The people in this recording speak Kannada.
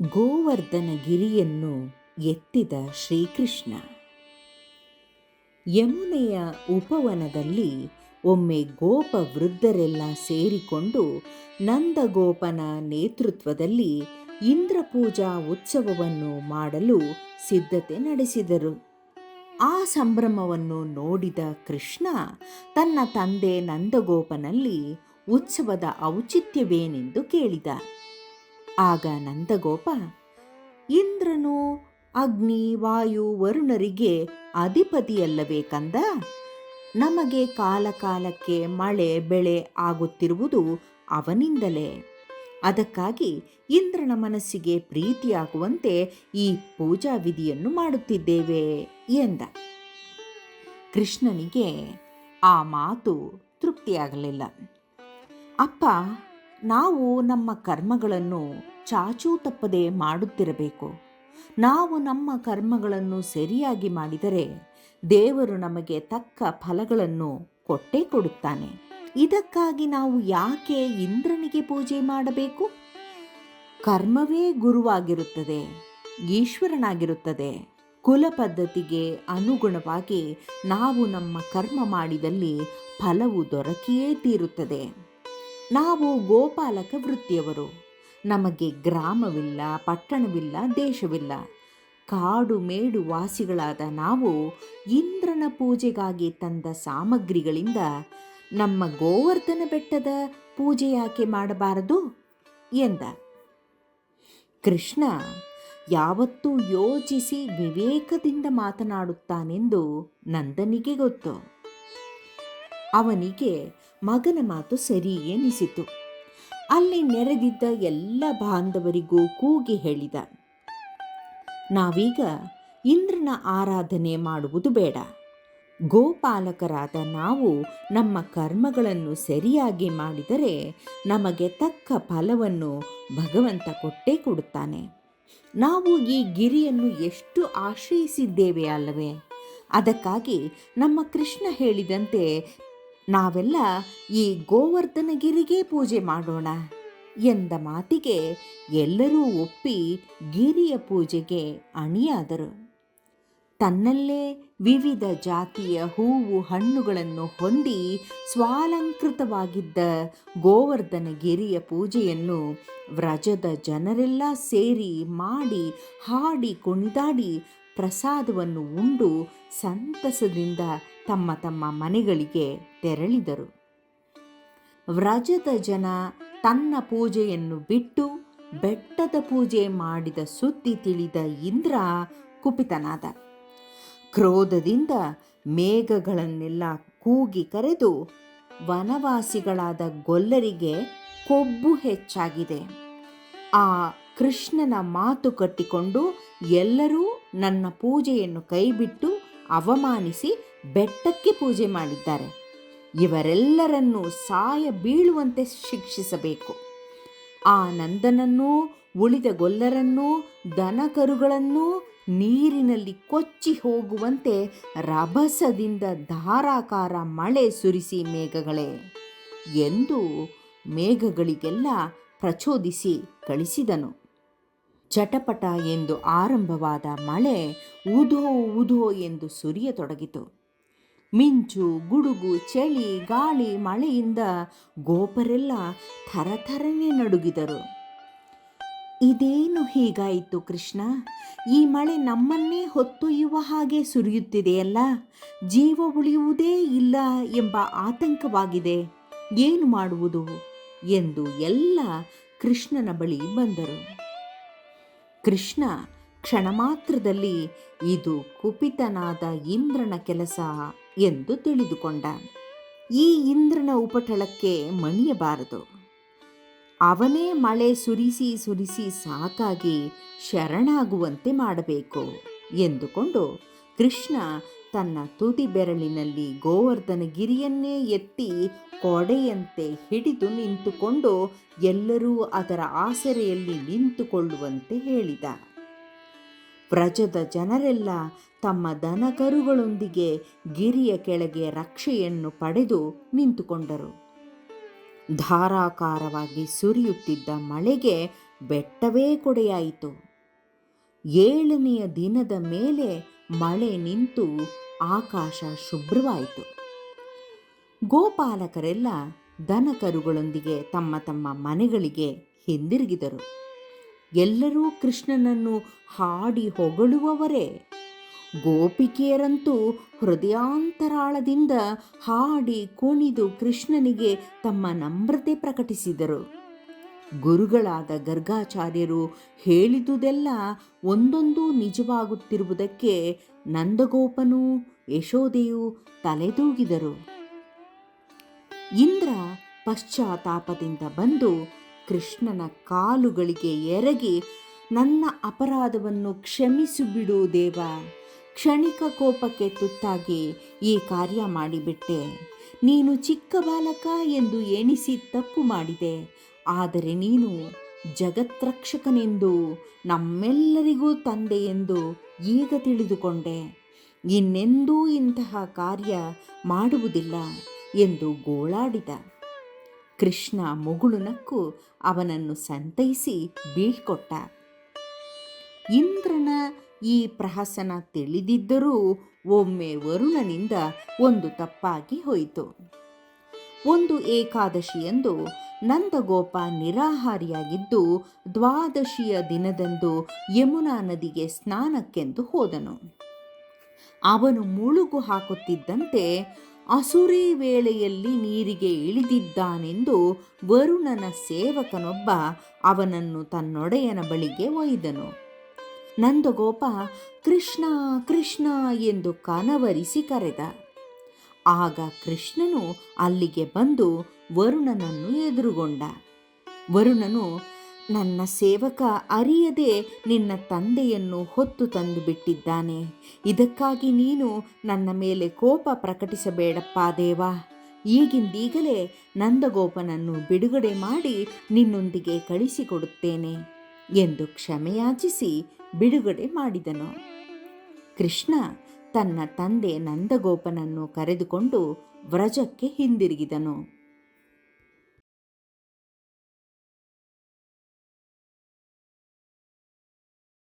ಗೋವರ್ಧನ ಗಿರಿಯನ್ನು ಎತ್ತಿದ ಶ್ರೀಕೃಷ್ಣ. ಯಮುನೆಯ ಉಪವನದಲ್ಲಿ ಒಮ್ಮೆ ಗೋಪ ವೃದ್ಧರೆಲ್ಲ ಸೇರಿಕೊಂಡು ನಂದಗೋಪನ ನೇತೃತ್ವದಲ್ಲಿ ಇಂದ್ರಪೂಜಾ ಉತ್ಸವವನ್ನು ಮಾಡಲು ಸಿದ್ಧತೆ ನಡೆಸಿದರು. ಆ ಸಂಭ್ರಮವನ್ನು ನೋಡಿದ ಕೃಷ್ಣ ತನ್ನ ತಂದೆ ನಂದಗೋಪನಲ್ಲಿ ಉತ್ಸವದ ಔಚಿತ್ಯವೇನೆಂದು ಕೇಳಿದ. ಆಗ ನಂದಗೋಪ, ಇಂದ್ರನು ಅಗ್ನಿ ವಾಯು ವರುಣರಿಗೆ ಅಧಿಪತಿಯಲ್ಲವೇ ಕಂದ? ನಮಗೆ ಕಾಲಕಾಲಕ್ಕೆ ಮಳೆ ಬೆಳೆ ಆಗುತ್ತಿರುವುದು ಅವನಿಂದಲೇ. ಅದಕ್ಕಾಗಿ ಇಂದ್ರನ ಮನಸ್ಸಿಗೆ ಪ್ರೀತಿಯಾಗುವಂತೆ ಈ ಪೂಜಾ ವಿಧಿಯನ್ನು ಮಾಡುತ್ತಿದ್ದೇವೆ ಎಂದ. ಕೃಷ್ಣನಿಗೆ ಆ ಮಾತು ತೃಪ್ತಿಯಾಗಲಿಲ್ಲ. ಅಪ್ಪ, ನಾವು ನಮ್ಮ ಕರ್ಮಗಳನ್ನು ಚಾಚೂ ತಪ್ಪದೆ ಮಾಡುತ್ತಿರಬೇಕು. ನಾವು ನಮ್ಮ ಕರ್ಮಗಳನ್ನು ಸರಿಯಾಗಿ ಮಾಡಿದರೆ ದೇವರು ನಮಗೆ ತಕ್ಕ ಫಲಗಳನ್ನು ಕೊಟ್ಟೇ ಕೊಡುತ್ತಾನೆ. ಇದಕ್ಕಾಗಿ ನಾವು ಯಾಕೆ ಇಂದ್ರನಿಗೆ ಪೂಜೆ ಮಾಡಬೇಕು? ಕರ್ಮವೇ ಗುರುವಾಗಿರುತ್ತದೆ, ಈಶ್ವರನಾಗಿರುತ್ತದೆ. ಕುಲ ಪದ್ಧತಿಗೆ ಅನುಗುಣವಾಗಿ ನಾವು ನಮ್ಮ ಕರ್ಮ ಮಾಡಿದಲ್ಲಿ ಫಲವು ದೊರಕಿಯೇ ತೀರುತ್ತದೆ. ನಾವು ಗೋಪಾಲಕ ವೃತ್ತಿಯವರು. ನಮಗೆ ಗ್ರಾಮವಿಲ್ಲ, ಪಟ್ಟಣವಿಲ್ಲ, ದೇಶವಿಲ್ಲ. ಕಾಡು ಮೇಡು ವಾಸಿಗಳಾದ ನಾವು ಇಂದ್ರನ ಪೂಜೆಗಾಗಿ ತಂದ ಸಾಮಗ್ರಿಗಳಿಂದ ನಮ್ಮ ಗೋವರ್ಧನ ಬೆಟ್ಟದ ಪೂಜೆ ಯಾಕೆ ಮಾಡಬಾರದು ಎಂದ. ಕೃಷ್ಣ ಯಾವತ್ತೂ ಯೋಚಿಸಿ ವಿವೇಕದಿಂದ ಮಾತನಾಡುತ್ತಾನೆಂದು ನಂದನಿಗೆ ಗೊತ್ತು. ಅವನಿಗೆ ಮಗನ ಮಾತು ಸರಿ ಎನಿಸಿತು. ಅಲ್ಲಿ ನೆರೆದಿದ್ದ ಎಲ್ಲ ಬಾಂಧವರಿಗೂ ಕೂಗಿ ಹೇಳಿದ, ನಾವೀಗ ಇಂದ್ರನ ಆರಾಧನೆ ಮಾಡುವುದು ಬೇಡ. ಗೋಪಾಲಕರಾದ ನಾವು ನಮ್ಮ ಕರ್ಮಗಳನ್ನು ಸರಿಯಾಗಿ ಮಾಡಿದರೆ ನಮಗೆ ತಕ್ಕ ಫಲವನ್ನು ಭಗವಂತ ಕೊಟ್ಟೇ ಕೊಡುತ್ತಾನೆ. ನಾವು ಈ ಗಿರಿಯನ್ನು ಎಷ್ಟು ಆಶ್ರಯಿಸಿದ್ದೇವೆ ಅಲ್ಲವೇ? ಅದಕ್ಕಾಗಿ ನಮ್ಮ ಕೃಷ್ಣ ಹೇಳಿದಂತೆ ನಾವೆಲ್ಲ ಈ ಗೋವರ್ಧನಗಿರಿಗೆ ಪೂಜೆ ಮಾಡೋಣ ಎಂದ ಮಾತಿಗೆ ಎಲ್ಲರೂ ಒಪ್ಪಿ ಗಿರಿಯ ಪೂಜೆಗೆ ಅಣಿಯಾದರು. ತನ್ನಲ್ಲೇ ವಿವಿಧ ಜಾತಿಯ ಹೂವು ಹಣ್ಣುಗಳನ್ನು ಹೊಂದಿ ಸ್ವಾಲಂಕೃತವಾಗಿದ್ದ ಗೋವರ್ಧನಗಿರಿಯ ಪೂಜೆಯನ್ನು ವ್ರಜದ ಜನರೆಲ್ಲ ಸೇರಿ ಮಾಡಿ ಹಾಡಿ ಕುಣಿದಾಡಿ ಪ್ರಸಾದವನ್ನು ಉಂಡು ಸಂತಸದಿಂದ ತಮ್ಮ ತಮ್ಮ ಮನೆಗಳಿಗೆ ತೆರಳಿದರು. ವ್ರಜದ ಜನ ತನ್ನ ಪೂಜೆಯನ್ನು ಬಿಟ್ಟು ಬೆಟ್ಟದ ಪೂಜೆ ಮಾಡಿದ ಸುದ್ದಿ ತಿಳಿದ ಇಂದ್ರ ಕುಪಿತನಾದ. ಕ್ರೋಧದಿಂದ ಮೇಘಗಳನ್ನೆಲ್ಲ ಕೂಗಿ ಕರೆದು, ವನವಾಸಿಗಳಾದ ಗೊಲ್ಲರಿಗೆ ಕೊಬ್ಬು ಹೆಚ್ಚಾಗಿದೆ. ಆ ಕೃಷ್ಣನ ಮಾತು ಕಟ್ಟಿಕೊಂಡು ಎಲ್ಲರೂ ನನ್ನ ಪೂಜೆಯನ್ನು ಕೈಬಿಟ್ಟು ಅವಮಾನಿಸಿ ಬೆಟ್ಟಕ್ಕೆ ಪೂಜೆ ಮಾಡಿದ್ದಾರೆ. ಇವರೆಲ್ಲರನ್ನೂ ಸಾಯ ಬೀಳುವಂತೆ ಶಿಕ್ಷಿಸಬೇಕು. ಆ ನಂದನನ್ನೂ ಉಳಿದ ಗೊಲ್ಲರನ್ನೂ ದನಕರುಗಳನ್ನೂ ನೀರಿನಲ್ಲಿ ಕೊಚ್ಚಿ ಹೋಗುವಂತೆ ರಭಸದಿಂದ ಧಾರಾಕಾರ ಮಳೆ ಸುರಿಸಿ ಮೇಘಗಳೇ ಎಂದು ಮೇಘಗಳಿಗೆಲ್ಲ ಪ್ರಚೋದಿಸಿ ಕಳಿಸಿದನು. ಚಟಪಟ ಎಂದು ಆರಂಭವಾದ ಮಳೆ ಉಧೋ ಉಧೋ ಎಂದು ಸುರಿಯತೊಡಗಿತು. ಮಿಂಚು ಗುಡುಗು ಚಳಿ ಗಾಳಿ ಮಳೆಯಿಂದ ಗೋಪರೆಲ್ಲ ಥರಥರನೆ ನಡುಗಿದರು. ಇದೇನು ಹೀಗಾಯಿತು ಕೃಷ್ಣ? ಈ ಮಳೆ ನಮ್ಮನ್ನೇ ಹೊತ್ತೊಯ್ಯುವ ಹಾಗೆ ಸುರಿಯುತ್ತಿದೆಯಲ್ಲ. ಜೀವ ಉಳಿಯುವುದೇ ಇಲ್ಲ ಎಂಬ ಆತಂಕವಾಗಿದೆ. ಏನು ಮಾಡುವುದು ಎಂದು ಎಲ್ಲ ಕೃಷ್ಣನ ಬಳಿ ಬಂದರು. ಕೃಷ್ಣ ಕ್ಷಣ ಮಾತ್ರದಲ್ಲಿ ಇದು ಕುಪಿತನಾದ ಇಂದ್ರನ ಕೆಲಸ ಎಂದು ತಿಳಿದುಕೊಂಡ. ಈ ಇಂದ್ರನ ಉಪಟಳಕ್ಕೆ ಮಣಿಯಬಾರದು. ಅವನೇ ಮಳೆ ಸುರಿಸಿ ಸುರಿಸಿ ಸಾಕಾಗಿ ಶರಣಾಗುವಂತೆ ಮಾಡಬೇಕು ಎಂದುಕೊಂಡು ಕೃಷ್ಣ ತನ್ನ ತುದಿ ಬೆರಳಿನಲ್ಲಿ ಗೋವರ್ಧನಗಿರಿಯನ್ನೇ ಎತ್ತಿ ಕೊಡೆಯಂತೆ ಹಿಡಿದು ನಿಂತುಕೊಂಡು ಎಲ್ಲರೂ ಅದರ ಆಸರೆಯಲ್ಲಿ ನಿಂತುಕೊಳ್ಳುವಂತೆ ಹೇಳಿದ. ವ್ರಜದ ಜನರೆಲ್ಲ ತಮ್ಮ ದನಕರುಗಳೊಂದಿಗೆ ಗಿರಿಯ ಕೆಳಗೆ ರಕ್ಷೆಯನ್ನು ಪಡೆದು ನಿಂತುಕೊಂಡರು. ಧಾರಾಕಾರವಾಗಿ ಸುರಿಯುತ್ತಿದ್ದ ಮಳೆಗೆ ಬೆಟ್ಟವೇ ಕೊಡೆಯಾಯಿತು. 7ನೆಯ ದಿನದ ಮೇಲೆ ಮಳೆ ನಿಂತು ಆಕಾಶ ಶುಭ್ರವಾಯಿತು. ಗೋಪಾಲಕರೆಲ್ಲ ದನಕರುಗಳೊಂದಿಗೆ ತಮ್ಮ ತಮ್ಮ ಮನೆಗಳಿಗೆ ಹಿಂದಿರುಗಿದರು. ಎಲ್ಲರೂ ಕೃಷ್ಣನನ್ನು ಹಾಡಿ ಹೊಗಳುವವರೇ. ಗೋಪಿಕೆಯರಂತೂ ಹೃದಯಾಂತರಾಳದಿಂದ ಹಾಡಿ ಕುಣಿದು ಕೃಷ್ಣನಿಗೆ ತಮ್ಮ ನಮ್ರತೆ ಪ್ರಕಟಿಸಿದರು. ಗುರುಗಳಾದ ಗರ್ಗಾಚಾರ್ಯರು ಹೇಳಿದುದೆಲ್ಲ ಒಂದೊಂದು ನಿಜವಾಗುತ್ತಿರುವುದಕ್ಕೆ ನಂದಗೋಪನೂ ಯಶೋದೆಯೂ ತಲೆದೂಗಿದರು. ಇಂದ್ರ ಪಶ್ಚಾತ್ತಾಪದಿಂದ ಬಂದು ಕೃಷ್ಣನ ಕಾಲುಗಳಿಗೆ ಎರಗಿ, ನನ್ನ ಅಪರಾಧವನ್ನು ಕ್ಷಮಿಸಿಬಿಡು ದೇವ, ಕ್ಷಣಿಕ ಕೋಪಕ್ಕೆ ತುತ್ತಾಗಿ ಈ ಕಾರ್ಯ ಮಾಡಿಬಿಟ್ಟೆ. ನೀನು ಚಿಕ್ಕ ಬಾಲಕ ಎಂದು ಎಣಿಸಿ ತಪ್ಪು ಮಾಡಿದೆ. ಆದರೆ ನೀನು ಜಗತ್ರಕ್ಷಕನೆಂದು, ನಮ್ಮೆಲ್ಲರಿಗೂ ತಂದೆ ಎಂದು ಈಗ ತಿಳಿದುಕೊಂಡೆ. ಇನ್ನೆಂದೂ ಇಂತಹ ಕಾರ್ಯ ಮಾಡುವುದಿಲ್ಲ ಎಂದು ಗೋಳಾಡಿದ. ಕೃಷ್ಣ ಮುಗುಳು ನಕ್ಕು ಅವನನ್ನು ಸಂತೈಸಿ ಬೀಳ್ಕೊಟ್ಟ. ಇಂದ್ರನ ಈ ಪ್ರಹಸನ ತಿಳಿದಿದ್ದರೂ ಒಮ್ಮೆ ವರುಣನಿಂದ ಒಂದು ತಪ್ಪಾಗಿ ಹೋಯಿತು. ಒಂದು ಏಕಾದಶಿಯಂದು ನಂದಗೋಪ ನಿರಾಹಾರಿಯಾಗಿದ್ದು 12ಯ ದಿನದಂದು ಯಮುನಾ ನದಿಗೆ ಸ್ನಾನಕ್ಕೆಂದು ಹೋದನು. ಅವನು ಮುಳುಗು ಹಾಕುತ್ತಿದ್ದಂತೆ ಅಸುರಿ ವೇಳೆಯಲ್ಲಿ ನೀರಿಗೆ ಇಳಿದಿದ್ದಾನೆಂದು ವರುಣನ ಸೇವಕನೊಬ್ಬ ಅವನನ್ನು ತನ್ನೊಡೆಯನ ಬಳಿಗೆ ಒಯ್ದನು. ನಂದಗೋಪ ಕೃಷ್ಣ ಕೃಷ್ಣ ಎಂದು ಕನವರಿಸಿ ಕರೆದ. ಆಗ ಕೃಷ್ಣನು ಅಲ್ಲಿಗೆ ಬಂದು ವರುಣನನ್ನು ಎದುರುಗೊಂಡ. ವರುಣನು, ನನ್ನ ಸೇವಕ ಅರಿಯದೆ ನಿನ್ನ ತಂದೆಯನ್ನು ಹೊತ್ತು ತಂದು ಬಿಟ್ಟಿದ್ದಾನೆ. ಇದಕ್ಕಾಗಿ ನೀನು ನನ್ನ ಮೇಲೆ ಕೋಪ ಪ್ರಕಟಿಸಬೇಡಪ್ಪ ದೇವ. ಈಗಿಂದೀಗಲೇ ನಂದಗೋಪನನ್ನು ಬಿಡುಗಡೆ ಮಾಡಿ ನಿನ್ನೊಂದಿಗೆ ಕಳಿಸಿಕೊಡುತ್ತೇನೆ ಎಂದು ಕ್ಷಮೆಯಾಚಿಸಿ ಬಿಡುಗಡೆ ಮಾಡಿದನು. ಕೃಷ್ಣ ತನ್ನ ತಂದೆ ನಂದಗೋಪನನ್ನು ಕರೆದುಕೊಂಡು ವ್ರಜಕ್ಕೆ ಹಿಂದಿರುಗಿದನು.